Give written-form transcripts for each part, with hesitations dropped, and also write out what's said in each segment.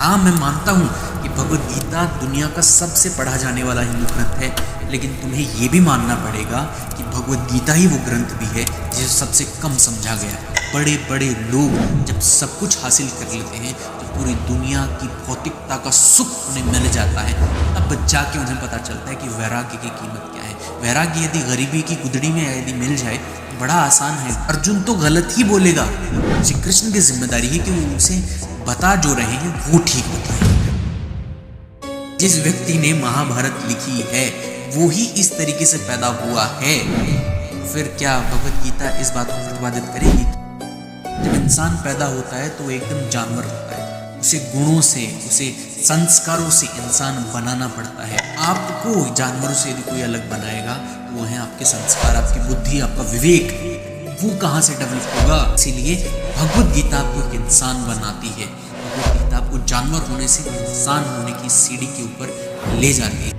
हाँ, मैं मानता हूँ कि भगवद गीता दुनिया का सबसे पढ़ा जाने वाला हिंदू ग्रंथ है, लेकिन तुम्हें ये भी मानना पड़ेगा कि भगवद गीता ही वो ग्रंथ भी है जिसे सबसे कम समझा गया है। बड़े बड़े लोग जब सब कुछ हासिल कर लेते हैं, जब पूरी दुनिया की भौतिकता का सुख उन्हें मिल जाता है, तब जाके उन्हें पता चलता है कि वैराग्य की कीमत क्या है। वैराग्य यदि गरीबी की गुदड़ी में यदि मिल जाए तो बड़ा आसान है। अर्जुन तो गलत ही बोलेगा, श्री कृष्ण की जिम्मेदारी है कि वो उसे बता जो रहे हैं वो ठीक बताएं। जिस व्यक्ति ने महाभारत लिखी है वो ही इस तरीके से पैदा हुआ है, फिर क्या भगवत गीता इस बात को प्रतिपादित करेगी? जब इंसान पैदा होता है तो वो एकदम जानवर होता है, उसे गुणों से, उसे संस्कारों से इंसान बनाना पड़ता है। आपको जानवरों से यदि कोई अलग बनाएगा तो वो है आपके संस्कार, आपकी बुद्धि, आपका विवेक, वो कहाँ से डेवलप होगा? इसीलिए भगवत गीता आपको एक इंसान बनाती है। भगवत गीता आपको जानवर होने से इंसान होने की सीढ़ी के ऊपर ले जाती है।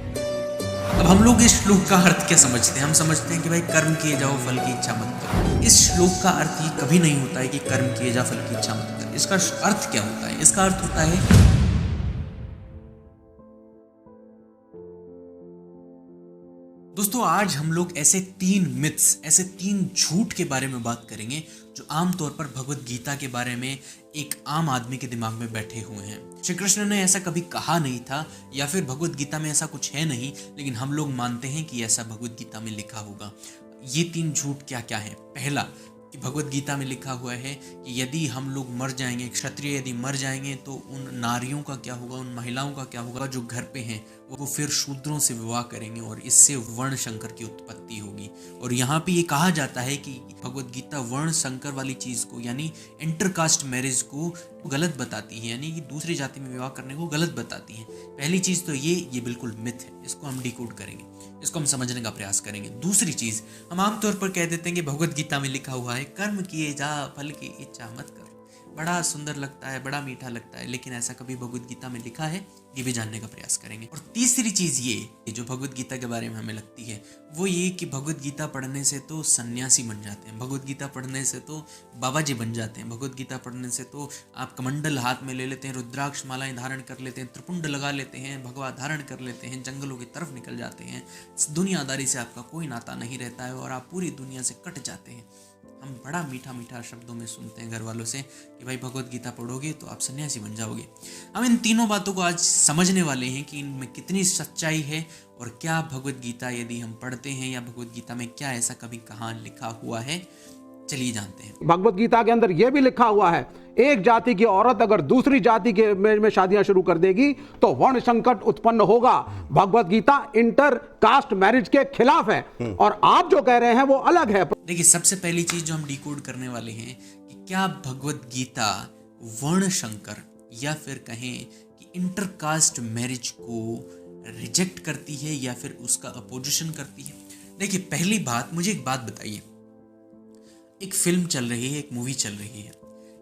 अब हम लोग इस श्लोक का अर्थ क्या समझते हैं? हम समझते हैं कि भाई कर्म किए जाओ, फल की इच्छा मत करो। इस श्लोक का अर्थ ये कभी नहीं होता है कि कर्म किए जा, फल की इच्छा मत करो। इसका अर्थ क्या होता है? इसका अर्थ होता है दोस्तों, आज हम लोग ऐसे 3 मिथ्स, ऐसे 3 झूठ के बारे में बात करेंगे जो आमतौर पर भगवत गीता के बारे में एक आम आदमी के दिमाग में बैठे हुए हैं। श्री कृष्ण ने ऐसा कभी कहा नहीं था या फिर भगवत गीता में ऐसा कुछ है नहीं, लेकिन हम लोग मानते हैं कि ऐसा भगवत गीता में लिखा होगा। ये 3 झूठ क्या क्या है? पहला, कि भगवत गीता में लिखा हुआ है कि यदि हम लोग मर जाएंगे, क्षत्रिय यदि मर जाएंगे तो उन नारियों का क्या होगा, उन महिलाओं का क्या होगा जो घर पे हैं, वो फिर शूद्रों से विवाह करेंगे और इससे वर्ण संकर की उत्पत्ति होगी। और यहाँ पे ये कहा जाता है कि भगवत गीता वर्ण संकर वाली चीज को, यानी इंटरकास्ट मैरिज को गलत बताती है, यानी कि दूसरी जाति में विवाह करने को गलत बताती है। पहली चीज तो ये बिल्कुल मिथ है, इसको हम डिकोड करेंगे, इसको हम समझने का प्रयास करेंगे। दूसरी चीज, हम आमतौर पर कह देते हैं कि भगवत गीता में लिखा हुआ है कर्म किए जा, फल की इच्छा मत कर। बड़ा सुंदर लगता है, बड़ा मीठा लगता है, लेकिन ऐसा कभी भगवत गीता में लिखा है? ये भी जानने का प्रयास करेंगे। और तीसरी चीज ये जो भगवत गीता के बारे में हमें लगती है वो ये कि भगवत गीता पढ़ने से तो सन्यासी बन जाते हैं, भगवत गीता पढ़ने से तो बाबा जी बन जाते हैं, भगवत गीता पढ़ने से तो आप कमंडल हाथ में ले लेते हैं, रुद्राक्ष मालाएं धारण कर लेते हैं, त्रिपुंड लगा लेते हैं, भगवा धारण कर लेते हैं, जंगलों की तरफ निकल जाते हैं, दुनियादारी से आपका कोई नाता नहीं रहता है और आप पूरी दुनिया से कट जाते हैं। हम बड़ा मीठा मीठा शब्दों में सुनते हैं घर वालों से कि भाई भगवत गीता पढ़ोगे तो आप सन्यासी बन जाओगे। हम इन तीनों बातों को आज समझने वाले हैं कि इनमें कितनी सच्चाई है और क्या भगवत गीता यदि हम पढ़ते हैं या भगवत गीता में क्या ऐसा कभी कहाँ लिखा हुआ है। चलिए जानते हैं। भगवत गीता के अंदर यह भी लिखा हुआ है, एक जाति की औरत अगर दूसरी जाति के में शादियां शुरू कर देगी तो वर्ण संकट उत्पन्न होगा। Bhagavad Gita inter caste marriage के खिलाफ है और आप जो कह रहे हैं वो अलग है। देखिए, सबसे पहली चीज जो हम डिकोड करने वाले हैं कि क्या भगवत गीता वर्ण संकर या फिर कहें कि इंटरकास्ट मैरिज को रिजेक्ट करती है या फिर उसका अपोजिशन करती है। देखिए, पहली बात, मुझे एक बात बताइए, एक फिल्म चल रही है, एक मूवी चल रही है,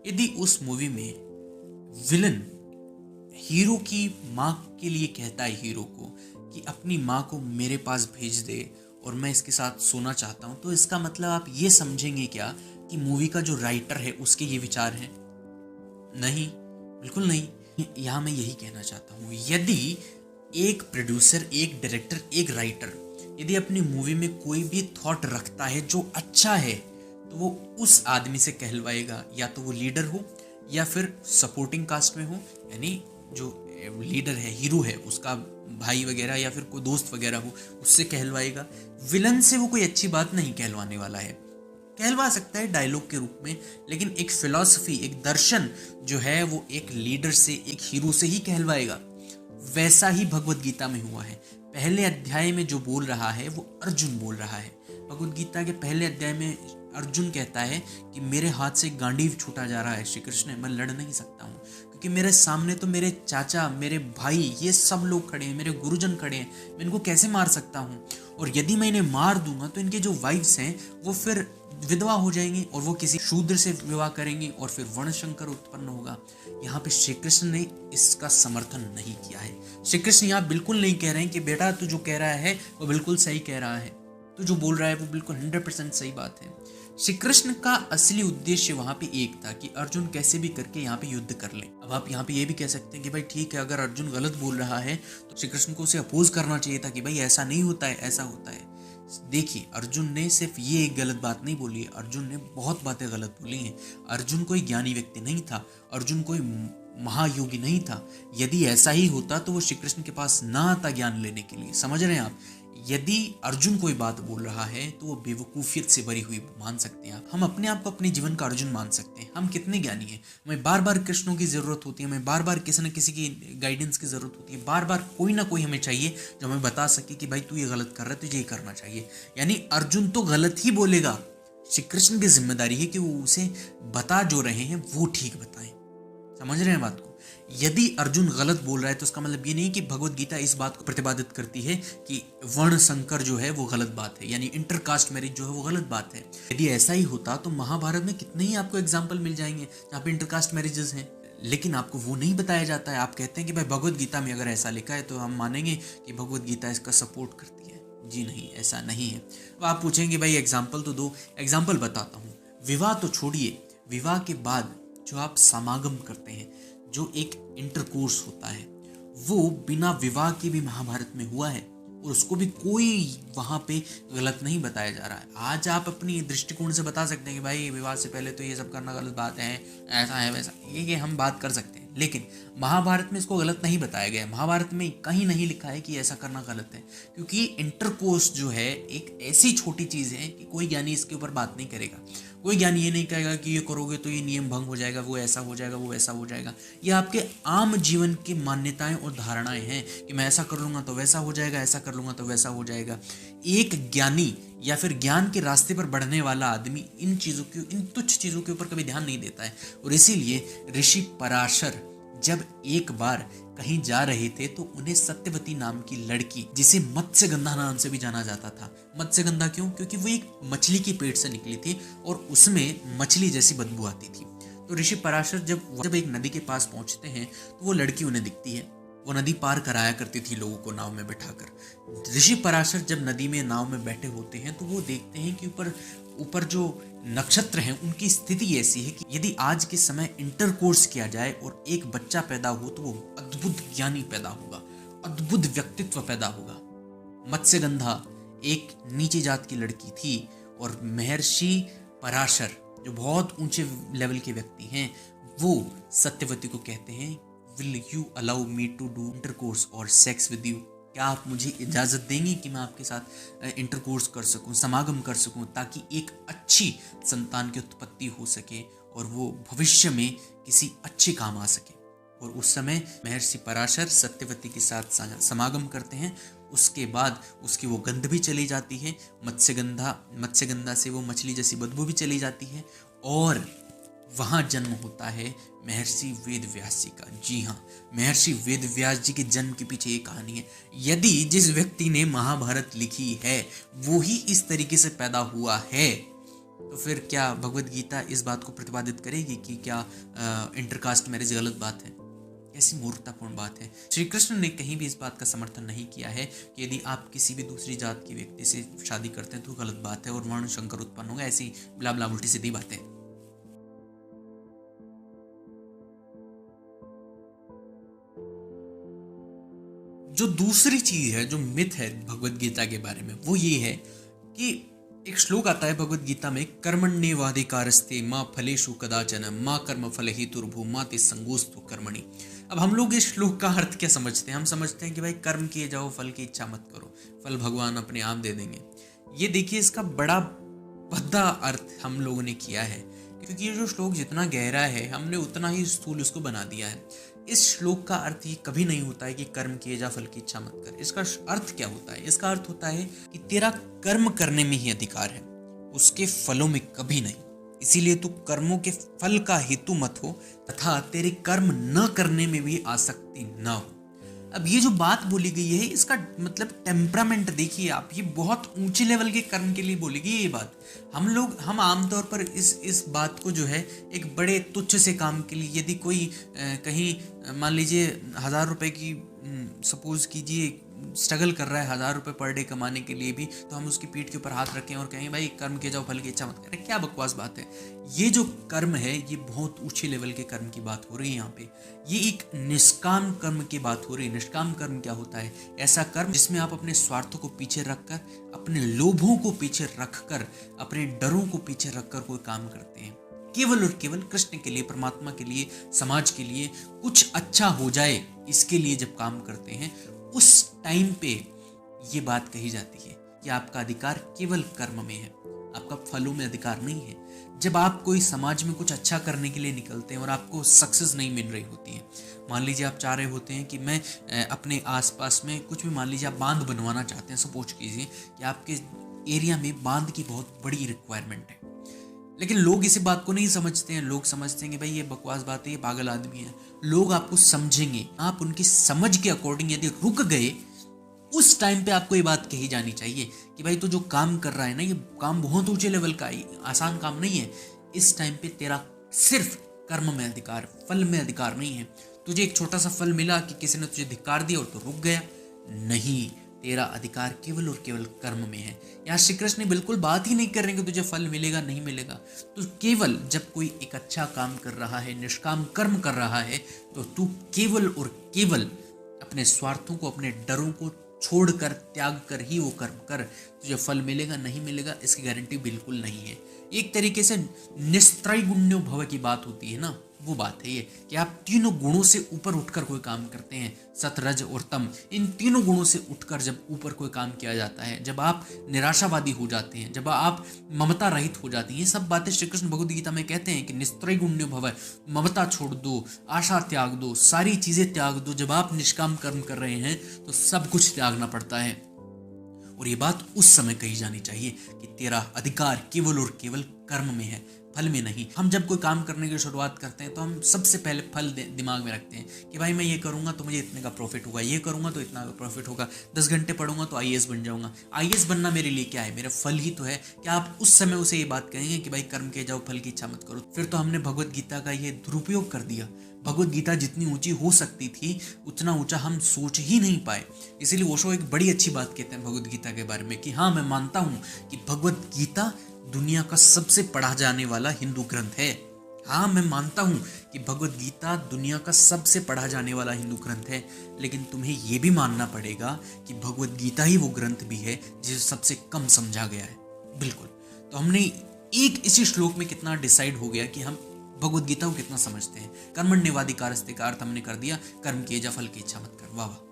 यदि उस मूवी में विलन हीरो की माँ के लिए कहता है हीरो को कि अपनी माँ को मेरे पास भेज दे और मैं इसके साथ सोना चाहता हूं, तो इसका मतलब आप ये समझेंगे क्या कि मूवी का जो राइटर है उसके ये विचार हैं? नहीं, बिल्कुल नहीं। यहां मैं यही कहना चाहता हूं, यदि एक प्रोड्यूसर, एक डायरेक्टर, एक राइटर यदि अपनी मूवी में कोई भी थॉट रखता है जो अच्छा है तो वो उस आदमी से कहलवाएगा, या तो वो लीडर हो या फिर सपोर्टिंग कास्ट में हो, यानी जो लीडर है, हीरो है, उसका भाई वगैरह या फिर कोई दोस्त वगैरह हो, उससे कहलवाएगा। विलन से वो कोई अच्छी बात नहीं कहलवाने वाला है, कहलवा सकता है डायलॉग के रूप में, लेकिन एक फिलॉसफी, एक दर्शन जो है वो एक लीडर से, एक हीरो से ही कहलवाएगा। वैसा ही भगवत गीता में हुआ है। पहले अध्याय में जो बोल रहा है वो अर्जुन बोल रहा है। भगवत गीता के पहले अध्याय में अर्जुन कहता है कि मेरे हाथ से गांडीव छूटा जा रहा है श्री कृष्ण, मैं लड़ नहीं सकता हूँ क्योंकि मेरे सामने तो मेरे चाचा, मेरे भाई, ये सब लोग खड़े हैं, मेरे गुरुजन खड़े हैं, मैं इनको कैसे मार सकता हूँ? और यदि मैं इन्हें मार दूंगा तो इनके जो वाइफ्स हैं वो फिर विधवा हो जाएंगी और वो किसी शूद्र से विवाह करेंगी और फिर वर्णशंकर उत्पन्न होगा। यहाँ पे श्री कृष्ण ने इसका समर्थन नहीं किया है। श्री कृष्ण यहाँ बिल्कुल नहीं कह रहे हैं कि बेटा तू जो कह रहा है वो बिल्कुल सही कह रहा है, तू जो बोल रहा है वो बिल्कुल 100% सही बात है। श्री कृष्ण का असली उद्देश्य वहां पे एक था कि अर्जुन कैसे भी करके यहाँ पे युद्ध कर ले। अब आप यहाँ पे ये भी कह सकते हैं कि भाई ठीक है, अगर अर्जुन गलत बोल रहा है तो श्री कृष्ण को उसे अपोज करना चाहिए था कि भाई ऐसा नहीं होता है, ऐसा होता है। देखिए, अर्जुन ने सिर्फ ये एक गलत बात नहीं बोली है, अर्जुन ने बहुत बातें गलत बोली हैं। अर्जुन कोई ज्ञानी व्यक्ति नहीं था, अर्जुन कोई महायोगी नहीं था। यदि ऐसा ही होता तो वो श्री कृष्ण के पास ना आता ज्ञान लेने के लिए। समझ रहे हैं आप? यदि अर्जुन कोई बात बोल रहा है तो वो बेवकूफियत से भरी हुई मान सकते हैं आप। हम अपने आप को अपने जीवन का अर्जुन मान सकते हैं। हम कितने ज्ञानी हैं, हमें बार बार कृष्णों की जरूरत होती है, हमें बार बार किसी न किसी की गाइडेंस की जरूरत होती है, बार बार कोई ना कोई हमें चाहिए जो हमें बता सके कि भाई तू ये गलत कर रहा है, तुझे ये करना चाहिए। यानी अर्जुन तो गलत ही बोलेगा, श्री कृष्ण की जिम्मेदारी है कि वो उसे बता जो रहे हैं वो ठीक बताएं। समझ रहे हैं बात को? यदि अर्जुन गलत बोल रहा है तो उसका मतलब ये नहीं कि भगवत गीता इस बात को प्रतिपादित करती है कि वर्ण संकर जो है वो गलत बात है, यानी इंटरकास्ट मैरिज जो है वो गलत बात है। यदि ऐसा ही होता तो महाभारत में कितने ही आपको एग्जाम्पल मिल जाएंगे जहाँ पे इंटरकास्ट मैरिजेस हैं, लेकिन आपको वो नहीं बताया जाता है। आप कहते हैं कि भाई भगवत गीता में अगर ऐसा लिखा है तो हम मानेंगे कि भगवत गीता इसका सपोर्ट करती है। जी नहीं, ऐसा नहीं है। अब आप पूछेंगे भाई एग्जाम्पल तो दो। एग्जाम्पल बताता हूँ। विवाह तो छोड़िए, विवाह के बाद जो आप समागम करते हैं, जो एक इंटरकोर्स होता है, वो बिना विवाह के भी महाभारत में हुआ है और उसको भी कोई वहां पे गलत नहीं बताया जा रहा है। आज आप अपनी दृष्टिकोण से बता सकते हैं कि भाई विवाह से पहले तो ये सब करना गलत बात है, ऐसा है वैसा, ये हम बात कर सकते हैं, लेकिन महाभारत में इसको गलत नहीं बताया गया है। महाभारत में कहीं नहीं लिखा है कि ऐसा करना गलत है, क्योंकि इंटरकोर्स जो है एक ऐसी छोटी चीज है कि कोई ज्ञानी इसके ऊपर बात नहीं करेगा। कोई ज्ञानी ये नहीं कहेगा कि ये करोगे तो ये नियम भंग हो जाएगा, वो ऐसा हो जाएगा, वो ऐसा हो जाएगा। ये आपके आम जीवन की मान्यताएं और धारणाएं हैं कि मैं ऐसा कर लूंगा तो वैसा हो जाएगा, ऐसा कर लूंगा तो वैसा हो जाएगा। एक ज्ञानी या फिर ज्ञान के रास्ते पर बढ़ने वाला आदमी इन चीजों की, इन तुच्छ चीजों के ऊपर कभी ध्यान नहीं देता है। और इसीलिए ऋषि पराशर जब एक बार कहीं जा रहे थे तो उन्हें सत्यवती नाम की लड़की, जिसे मत्स्यगंधा नाम से भी जाना जाता था। मत्स्यगंधा क्यों? क्योंकि वो एक मछली की पेट से निकली थी और उसमें मछली जैसी बदबू आती थी। तो ऋषि पराशर जब एक नदी के पास पहुंचते हैं तो वो लड़की उन्हें दिखती है। वो नदी पार कराया करती थी लोगों को नाव में बैठाकर। ऋषि पराशर जब नदी में नाव में बैठे होते हैं तो वो देखते हैं कि ऊपर जो नक्षत्र हैं उनकी स्थिति ऐसी है कि यदि आज के समय इंटरकोर्स किया जाए और एक बच्चा पैदा हो तो वो अद्भुत ज्ञानी पैदा होगा, अद्भुत व्यक्तित्व पैदा होगा। मत्स्यगंधा एक नीची जात की लड़की थी और महर्षि पराशर जो बहुत ऊंचे लेवल के व्यक्ति हैं, वो सत्यवती को कहते हैं, will you allow me to do intercourse और सेक्स विद यू? क्या आप मुझे इजाज़त देंगे कि मैं आपके साथ इंटरकोर्स कर सकूं, समागम कर सकूं, ताकि एक अच्छी संतान की उत्पत्ति हो सके और वो भविष्य में किसी अच्छे काम आ सके। और उस समय महर्षि पराशर सत्यवती के साथ समागम करते हैं। उसके बाद उसकी वो गंध भी चली जाती है, मत्स्यगंधा से वो मछली जैसी बदबू भी चली जाती है और वहां जन्म होता है महर्षि वेद व्यास जी का। जी हाँ, महर्षि वेद व्यास जी के जन्म के पीछे एक कहानी है। यदि जिस व्यक्ति ने महाभारत लिखी है वो ही इस तरीके से पैदा हुआ है तो फिर क्या भगवत गीता इस बात को प्रतिपादित करेगी कि क्या इंटरकास्ट मैरिज गलत बात है? कैसी मूर्खतापूर्ण बात है। श्री कृष्ण ने कहीं भी इस बात का समर्थन नहीं किया है कि यदि आप किसी भी दूसरी जात के व्यक्ति से शादी करते हैं तो गलत बात है और वर्ण संकर उत्पन्न होगा, ऐसी ब्ला ब्ला उल्टी सीधी बातें। जो दूसरी चीज है, जो मिथ है भगवत गीता के बारे में, वो ये है कि एक श्लोक आता है भगवत गीता में, कर्मण्येवाधिकारस्ते मां फलेषु कदाचन मां कर्म फल हेतुर्भुः मा ते संगोस्तु कर्मणि। अब हम लोग इस श्लोक का अर्थ क्या समझते हैं? हम समझते हैं कि भाई कर्म किए जाओ, फल की इच्छा मत करो, फल भगवान अपने आप दे देंगे। ये देखिए, इसका बड़ा भद्दा अर्थ हम लोगों ने किया है, क्योंकि ये जो श्लोक जितना गहरा है हमने उतना ही स्थूल उसको बना दिया है। इस श्लोक का अर्थ ये कभी नहीं होता है कि कर्म किए जा, फल की इच्छा मत कर। इसका अर्थ क्या होता है? इसका अर्थ होता है कि तेरा कर्म करने में ही अधिकार है, उसके फलों में कभी नहीं। इसीलिए तू कर्मों के फल का हेतु मत हो तथा तेरे कर्म न करने में भी आसक्ति न हो। अब ये जो बात बोली गई है इसका मतलब टेम्परामेंट देखिए आप, ये बहुत ऊंचे लेवल के कर्म के लिए बोली गई ये बात। हम आमतौर पर इस बात को जो है एक बड़े तुच्छ से काम के लिए, यदि कोई कहीं मान लीजिए 1000 रुपए की सपोज कीजिए स्ट्रगल कर रहा है 1000 रुपये पर डे कमाने के लिए भी, तो हम उसकी पीठ के ऊपर हाथ रखें और कहें भाई कर्म के जाओ फल की इच्छा मत करें, क्या बकवास बात है। ये जो कर्म है ये बहुत ऊंचे लेवल के कर्म की बात हो रही है यहाँ पे। ये एक निष्काम कर्म की बात हो रही है। निष्काम कर्म क्या होता है? ऐसा कर्म जिसमें आप अपने स्वार्थों को पीछे रखकर, अपने लोभों को पीछे रखकर, अपने डरों को पीछे रखकर कोई काम करते हैं, केवल और केवल कृष्ण के लिए, परमात्मा के लिए, समाज के लिए कुछ अच्छा हो जाए, इसके लिए जब काम करते हैं, उस टाइम पे ये बात कही जाती है कि आपका अधिकार केवल कर्म में है, आपका फलों में अधिकार नहीं है। जब आप कोई समाज में कुछ अच्छा करने के लिए निकलते हैं और आपको सक्सेस नहीं मिल रही होती है, मान लीजिए आप चाह रहे होते हैं कि मैं अपने आसपास में कुछ भी, मान लीजिए आप बांध बनवाना चाहते हैं, सपोज कीजिए कि आपके एरिया में बांध की बहुत बड़ी रिक्वायरमेंट है, लेकिन लोग इसी बात को नहीं समझते हैं। लोग समझते हैं कि भाई ये बकवास बात है, ये पागल आदमी है। लोग आपको समझेंगे, आप उनकी समझ के अकॉर्डिंग यदि रुक गए, उस टाइम पे आपको ये बात कही जानी चाहिए कि भाई तो जो काम कर रहा है ना, ये काम बहुत ऊंचे लेवल का है, आसान काम नहीं है। इस टाइम पे तेरा सिर्फ कर्म में अधिकार, फल में अधिकार नहीं है। तुझे एक छोटा सा फल मिला कि किसी ने तुझे धिक्कार दिया और तो रुक गया, नहीं, तेरा अधिकार केवल और केवल कर्म में है। यहाँ श्री कृष्ण बिल्कुल बात ही नहीं कर रहे कि तुझे फल मिलेगा नहीं मिलेगा। तो केवल जब कोई एक अच्छा काम कर रहा है, निष्काम कर्म कर रहा है, तो तू केवल और केवल अपने स्वार्थों को, अपने डरों को छोड़कर, त्याग कर ही वो कर्म कर। तुझे फल मिलेगा नहीं मिलेगा इसकी गारंटी बिल्कुल नहीं है। एक तरीके से निस्त्रैगुण्यो भव की बात होती है ना, वो बात है ये कि आप तीनों गुणों से ऊपर उठकर कोई काम करते हैं, सत, रज और तम, इन तीनों गुणों से उठकर जब ऊपर कोई काम किया जाता है, जब आप निराशावादी हो जाते हैं, जब आप ममता रहित हो जाती हैं, ये सब बातें श्री कृष्ण भगवद गीता में कहते हैं कि निस्त्रैगुण्यो भव, ममता छोड़ दो, आशा त्याग दो, सारी चीजें त्याग दो। जब आप निष्काम कर्म कर रहे हैं तो सब कुछ त्यागना पड़ता है। और ये बात उस समय कही जानी चाहिए कि तेरा अधिकार केवल और केवल कर्म में है, फल में नहीं। हम जब कोई काम करने की शुरुआत करते हैं तो हम सबसे पहले फल दिमाग में रखते हैं कि भाई मैं ये करूंगा तो मुझे इतने का प्रॉफिट होगा, ये करूंगा तो इतना का प्रॉफिट होगा, 10 घंटे पढ़ूंगा तो आईएएस बन जाऊंगा। आईएएस बनना मेरे लिए क्या है? मेरा फल ही तो है। क्या आप उस समय उसे ये बात कहेंगे कि भाई कर्म किए जाओ, फल की इच्छा मत करो? फिर तो हमने भगवत गीता का ये दुरुपयोग कर दिया। भगवत गीता जितनी ऊंची हो सकती थी उतना ऊंचा हम सोच ही नहीं पाए। इसीलिए ओशो एक बड़ी अच्छी बात कहते हैं भगवत गीता के बारे में कि हाँ, मैं मानता हूं कि भगवत गीता दुनिया का सबसे पढ़ा जाने वाला हिंदू ग्रंथ है। हाँ, मैं मानता हूं कि भगवत गीता दुनिया का सबसे पढ़ा जाने वाला हिंदू ग्रंथ है, लेकिन तुम्हें यह भी मानना पड़ेगा कि भगवत गीता ही वो ग्रंथ भी है जिसे सबसे कम समझा गया है। बिल्कुल। तो हमने एक इसी श्लोक में कितना डिसाइड हो गया कि हम भगवत गीता को कितना समझते हैं। कर्मण्येवाधिकारस्ते का अर्थ हमने कर दिया, कर्म किए जा, फल की इच्छा मत कर। वाह वाह।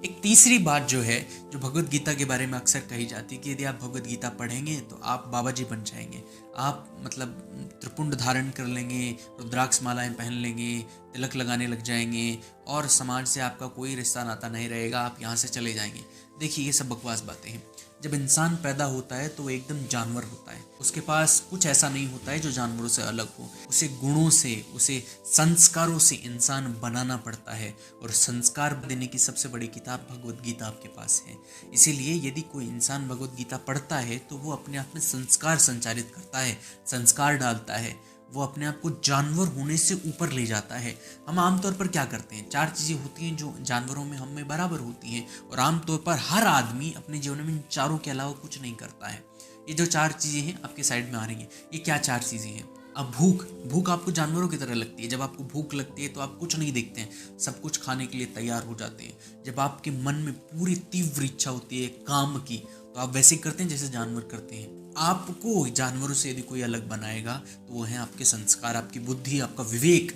एक तीसरी बात जो है, जो भगवत गीता के बारे में अक्सर कही जाती है कि यदि आप भगवत गीता पढ़ेंगे तो आप बाबा जी बन जाएंगे। आप मतलब त्रिपुंड धारण कर लेंगे, रुद्राक्ष मालाएं पहन लेंगे, तिलक लगाने लग जाएंगे और समाज से आपका कोई रिश्ता नाता नहीं रहेगा, आप यहाँ से चले जाएंगे। देखिए, ये सब बकवास बातें हैं। जब इंसान पैदा होता है तो वो एकदम जानवर होता है। उसके पास कुछ ऐसा नहीं होता है जो जानवरों से अलग हो। उसे गुणों से, उसे संस्कारों से इंसान बनाना पड़ता है, और संस्कार देने की सबसे बड़ी किताब भगवत गीता आपके पास है। इसीलिए यदि कोई इंसान भगवत गीता पढ़ता है तो वो अपने आप में संस्कार संचारित करता है, संस्कार डालता है। वो अपने आप को जानवर होने से ऊपर ले जाता है। हम आमतौर पर क्या करते हैं, 4 चीज़ें होती हैं जो जानवरों में हम में बराबर होती हैं, और आमतौर पर हर आदमी अपने जीवन में इन चारों के अलावा कुछ नहीं करता है। ये जो 4 चीज़ें हैं आपके साइड में आ रही हैं, ये क्या 4 चीज़ें हैं? अब भूख आपको जानवरों की तरह लगती है। जब आपको भूख लगती है तो आप कुछ नहीं देखते हैं, सब कुछ खाने के लिए तैयार हो जाते हैं। जब आपके मन में पूरी तीव्र इच्छा होती है काम की, तो आप वैसे ही करते हैं जैसे जानवर करते हैं। आपको जानवरों से यदि कोई अलग बनाएगा तो वो है आपके संस्कार, आपकी बुद्धि, आपका विवेक।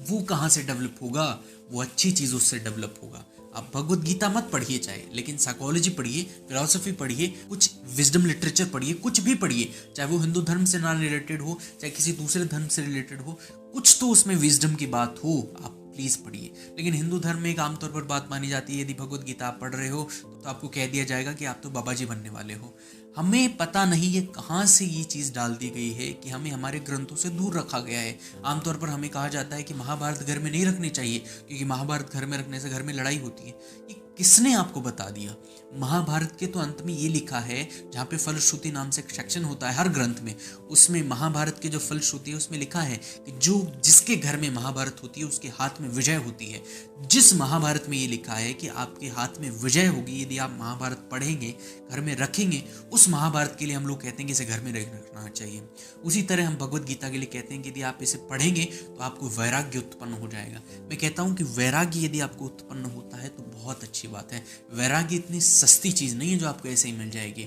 वो कहाँ से डेवलप होगा? वो अच्छी चीज़ों से डेवलप होगा। आप भगवत गीता मत पढ़िए चाहे, लेकिन साइकोलॉजी पढ़िए, फिलॉसफी पढ़िए, कुछ विजडम लिटरेचर पढ़िए, कुछ भी पढ़िए, चाहे वो हिंदू धर्म से ना रिलेटेड हो, चाहे किसी दूसरे धर्म से रिलेटेड हो, कुछ तो उसमें विजडम की बात हो, आप प्लीज़ पढ़िए। लेकिन हिंदू धर्म में एक आमतौर पर बात मानी जाती है, यदि भगवत गीता आप पढ़ रहे हो तो आपको कह दिया जाएगा कि आप तो बाबा जी बनने वाले हो। हमें पता नहीं ये कहाँ से ये चीज़ डाल दी गई है कि हमें हमारे ग्रंथों से दूर रखा गया है। आमतौर पर हमें कहा जाता है कि महाभारत घर में नहीं रखनी चाहिए, क्योंकि महाभारत घर में रखने से घर में लड़ाई होती है। ये किसने आपको बता दिया? महाभारत के तो अंत में ये लिखा है, जहाँ पे फलश्रुति नाम से एक सेक्शन होता है हर ग्रंथ में, उसमें महाभारत के जो फलश्रुति है उसमें लिखा है कि जो जिसके घर में महाभारत होती है उसके हाथ में विजय होती है। जिस महाभारत में ये लिखा है कि आपके हाथ में विजय होगी यदि आप महाभारत पढ़ेंगे, घर में रखेंगे, उस महाभारत के लिए हम लोग कहते हैं कि इसे घर में रखना चाहिए। उसी तरह हम भगवत गीता के लिए कहते हैं कि यदि आप इसे पढ़ेंगे तो आपको वैराग्य उत्पन्न हो जाएगा। मैं कहता हूँ कि वैराग्य यदि आपको उत्पन्न होता है तो बहुत अच्छी बात है। वैराग्य इतनी सस्ती चीज़ नहीं है जो आपको ऐसे ही मिल जाएगी।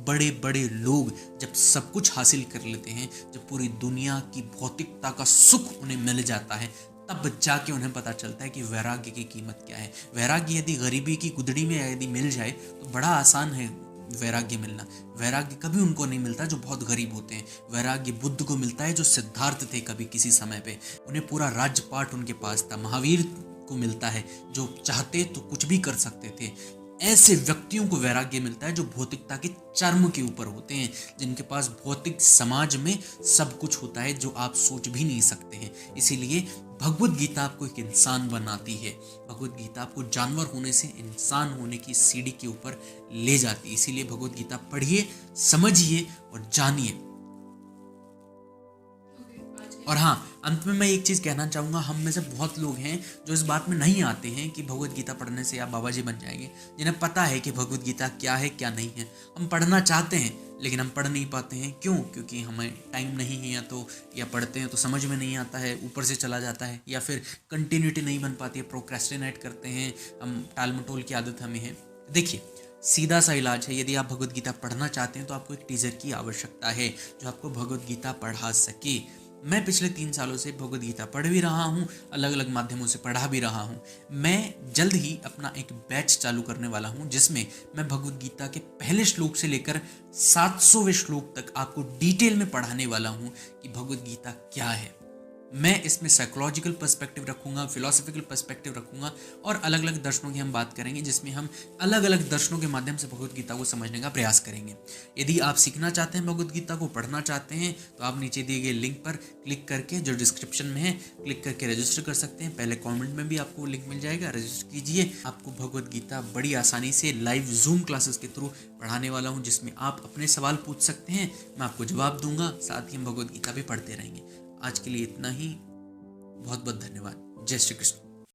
बड़े बड़े लोग जब सब कुछ हासिल कर लेते हैं, जब पूरी दुनिया की भौतिकता का सुख उन्हें मिल जाता है, तब जाके उन्हें पता चलता है कि वैराग्य की कीमत क्या है। वैराग्य यदि गरीबी की गुदड़ी में यदि मिल जाए तो बड़ा आसान है वैराग्य मिलना। वैराग्य कभी उनको नहीं मिलता जो बहुत गरीब होते हैं। वैराग्य बुद्ध को मिलता है जो सिद्धार्थ थे कभी किसी समय पे, उन्हें पूरा राजपाट उनके पास था। महावीर को मिलता है जो चाहते तो कुछ भी कर सकते थे। ऐसे व्यक्तियों को वैराग्य मिलता है जो भौतिकता के चरम के ऊपर होते हैं, जिनके पास भौतिक समाज में सब कुछ होता है जो आप सोच भी नहीं सकते हैं। इसीलिए भगवत गीता आपको एक इंसान बनाती है। भगवत गीता आपको जानवर होने से इंसान होने की सीढ़ी के ऊपर ले जाती है। इसीलिए भगवत गीता पढ़िए, समझिए और जानिए। और हाँ, अंत में मैं एक चीज़ कहना चाहूँगा, हम में से बहुत लोग हैं जो इस बात में नहीं आते हैं कि भगवत गीता पढ़ने से आप बाबा जी बन जाएंगे, जिन्हें पता है कि भगवत गीता क्या है क्या नहीं है। हम पढ़ना चाहते हैं लेकिन हम पढ़ नहीं पाते हैं। क्यों? क्योंकि हमें टाइम नहीं है, या पढ़ते हैं तो समझ में नहीं आता है, ऊपर से चला जाता है, या फिर कंटिन्यूटी नहीं बन पाती है, प्रोक्रेस्टिनेट करते हैं हम, टाल मटोल की आदत हमें है। देखिए, सीधा सा इलाज है, यदि आप भगवत गीता पढ़ना चाहते हैं तो आपको एक टीचर की आवश्यकता है जो आपको भगवत गीता पढ़ा सके। मैं पिछले 3 सालों से भगवत गीता पढ़ भी रहा हूँ, अलग अलग माध्यमों से पढ़ा भी रहा हूँ। मैं जल्द ही अपना एक बैच चालू करने वाला हूँ जिसमें मैं भगवत गीता के पहले श्लोक से लेकर 700वें श्लोक तक आपको डिटेल में पढ़ाने वाला हूँ कि भगवत गीता क्या है। मैं इसमें साइकोलॉजिकल पर्सपेक्टिव रखूंगा, फिलोसॉफिकल पर्सपेक्टिव रखूंगा और अलग अलग दर्शनों की हम बात करेंगे, जिसमें हम अलग अलग दर्शनों के माध्यम से भगवत गीता को समझने का प्रयास करेंगे। यदि आप सीखना चाहते हैं, भगवत गीता को पढ़ना चाहते हैं, तो आप नीचे दिए गए लिंक पर क्लिक करके, जो डिस्क्रिप्शन में है, क्लिक करके रजिस्टर कर सकते हैं। पहले कॉमेंट में भी आपको लिंक मिल जाएगा, रजिस्टर कीजिए। आपको भगवत गीता बड़ी आसानी से लाइव जूम क्लासेस के थ्रू पढ़ाने वाला हूँ, जिसमें आप अपने सवाल पूछ सकते हैं, मैं आपको जवाब दूंगा, साथ ही हम भगवत गीता भी पढ़ते रहेंगे। आज के लिए इतना ही। बहुत बहुत धन्यवाद। जय श्री कृष्ण।